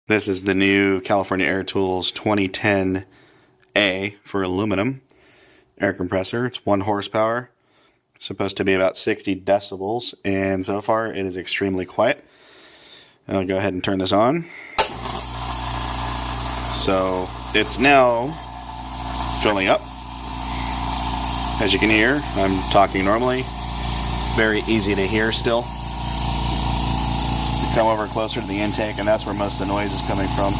This is the new California Air Tools 2010A for aluminum air compressor. It's 1 horsepower, supposed to be about 60 decibels, and so far it is extremely quiet. I'll go ahead and turn this on. So it's now filling up. As you can hear, I'm talking normally. Very easy to hear still. Come over closer to the intake, and that's where most of the noise is coming from.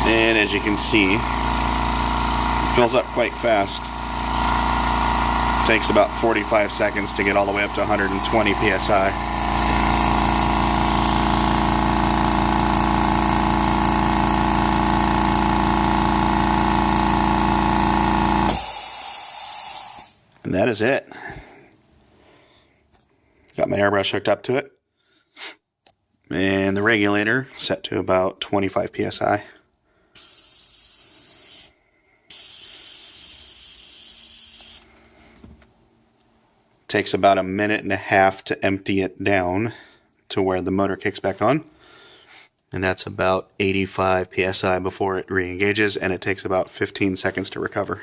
And as you can see, it fills up quite fast. It takes about 45 seconds to get all the way up to 120 psi. And that is it. Got my airbrush hooked up to it. And the regulator set to about 25 psi. Takes about a minute and a half to empty it down to where the motor kicks back on. And that's about 85 psi before it re-engages, and it takes about 15 seconds to recover.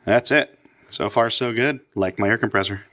That's it. So far, so good. Like my air compressor.